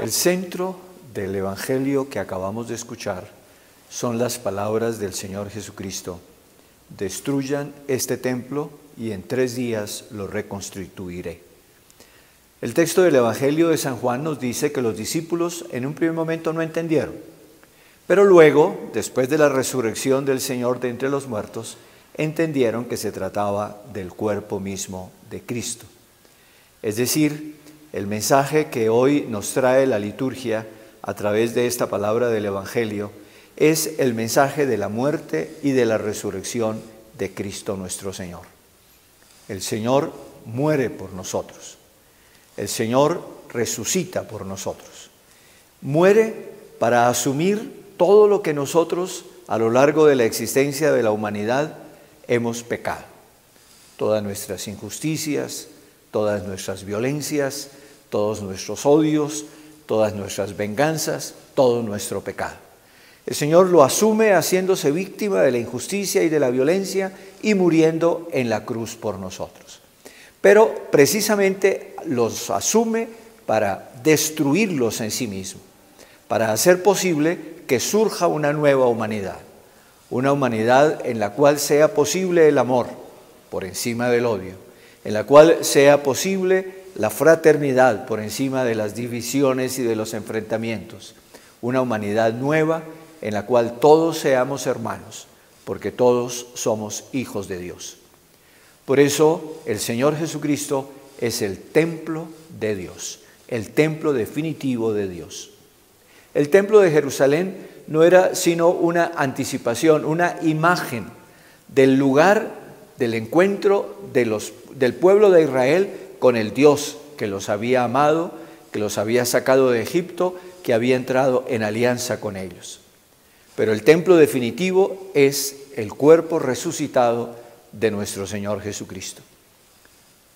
El centro del Evangelio que acabamos de escuchar son las palabras del Señor Jesucristo. Destruyan este templo y en 3 días lo reconstituiré. El texto del Evangelio de San Juan nos dice que los discípulos en un primer momento no entendieron, pero luego, después de la resurrección del Señor de entre los muertos, entendieron que se trataba del cuerpo mismo de Cristo. Es decir, el mensaje que hoy nos trae la liturgia a través de esta palabra del Evangelio es el mensaje de la muerte y de la resurrección de Cristo nuestro Señor. El Señor muere por nosotros. El Señor resucita por nosotros. Muere para asumir todo lo que nosotros a lo largo de la existencia de la humanidad hemos pecado. Todas nuestras injusticias, todas nuestras violencias, todos nuestros odios, todas nuestras venganzas, todo nuestro pecado. El Señor lo asume haciéndose víctima de la injusticia y de la violencia y muriendo en la cruz por nosotros. Pero precisamente los asume para destruirlos en sí mismo, para hacer posible que surja una nueva humanidad, una humanidad en la cual sea posible el amor por encima del odio, en la cual sea posible la fraternidad por encima de las divisiones y de los enfrentamientos, una humanidad nueva en la cual todos seamos hermanos, porque todos somos hijos de Dios. Por eso el Señor Jesucristo es el templo de Dios, el templo definitivo de Dios. El templo de Jerusalén no era sino una anticipación, una imagen del lugar del encuentro del pueblo de Israel con el Dios que los había amado, que los había sacado de Egipto, que había entrado en alianza con ellos. Pero el templo definitivo es el cuerpo resucitado de nuestro Señor Jesucristo.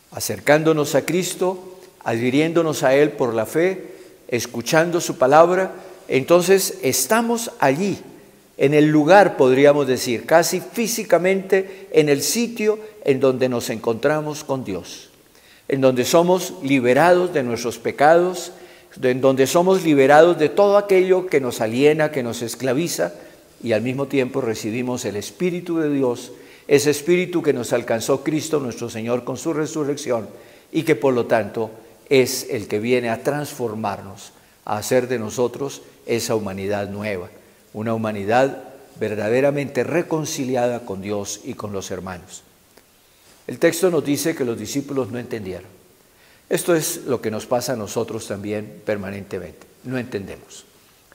Acercándonos a Cristo, adhiriéndonos a Él por la fe, escuchando su palabra, entonces estamos allí, en el lugar, podríamos decir, casi físicamente en el sitio en donde nos encontramos con Dios, en donde somos liberados de nuestros pecados, en donde somos liberados de todo aquello que nos aliena, que nos esclaviza, y al mismo tiempo recibimos el Espíritu de Dios, ese Espíritu que nos alcanzó Cristo nuestro Señor con su resurrección y que por lo tanto es el que viene a transformarnos, a hacer de nosotros esa humanidad nueva, una humanidad verdaderamente reconciliada con Dios y con los hermanos. El texto nos dice que los discípulos no entendieron. Esto es lo que nos pasa a nosotros también permanentemente. No entendemos.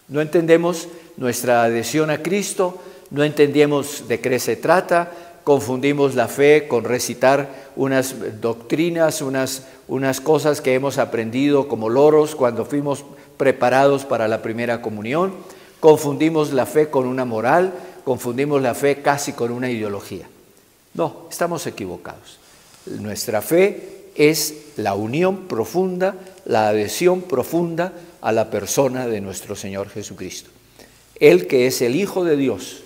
No entendemos nuestra adhesión a Cristo, no entendemos de qué se trata, confundimos la fe con recitar unas doctrinas, unas cosas que hemos aprendido como loros cuando fuimos preparados para la primera comunión, confundimos la fe con una moral, confundimos la fe casi con una ideología. No, estamos equivocados. Nuestra fe es la unión profunda, la adhesión profunda a la persona de nuestro Señor Jesucristo. Él que es el Hijo de Dios,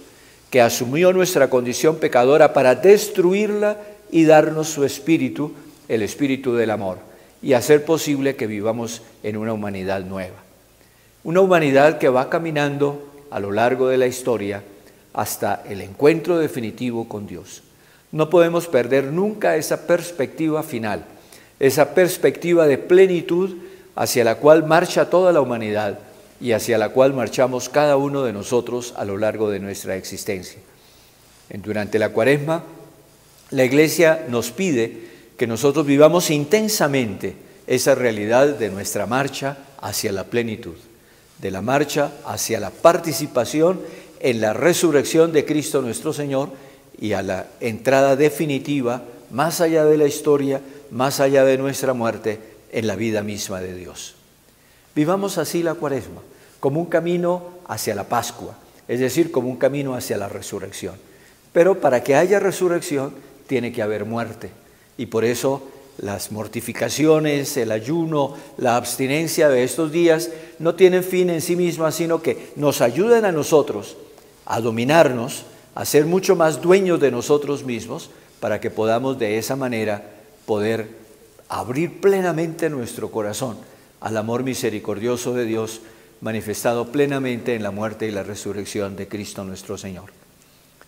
que asumió nuestra condición pecadora para destruirla y darnos su Espíritu, el Espíritu del amor, y hacer posible que vivamos en una humanidad nueva. Una humanidad que va caminando a lo largo de la historia hasta el encuentro definitivo con Dios. No podemos perder nunca esa perspectiva final, esa perspectiva de plenitud hacia la cual marcha toda la humanidad y hacia la cual marchamos cada uno de nosotros a lo largo de nuestra existencia. Durante la Cuaresma, la Iglesia nos pide que nosotros vivamos intensamente esa realidad de nuestra marcha hacia la plenitud, de la marcha hacia la participación en la resurrección de Cristo nuestro Señor y a la entrada definitiva, más allá de la historia, más allá de nuestra muerte, en la vida misma de Dios. Vivamos así la Cuaresma, como un camino hacia la Pascua, es decir, como un camino hacia la resurrección. Pero para que haya resurrección tiene que haber muerte, y por eso las mortificaciones, el ayuno, la abstinencia de estos días no tienen fin en sí mismas, sino que nos ayudan a nosotros a dominarnos, a ser mucho más dueños de nosotros mismos, para que podamos de esa manera poder abrir plenamente nuestro corazón al amor misericordioso de Dios manifestado plenamente en la muerte y la resurrección de Cristo nuestro Señor.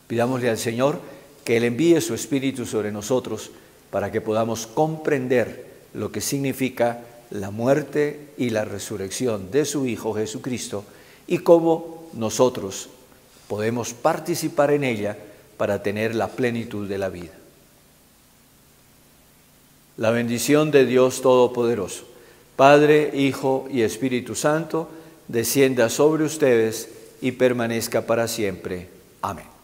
Pidámosle al Señor que Él envíe su Espíritu sobre nosotros para que podamos comprender lo que significa la muerte y la resurrección de su Hijo Jesucristo y cómo nosotros podemos participar en ella para tener la plenitud de la vida. La bendición de Dios Todopoderoso, Padre, Hijo y Espíritu Santo, descienda sobre ustedes y permanezca para siempre. Amén.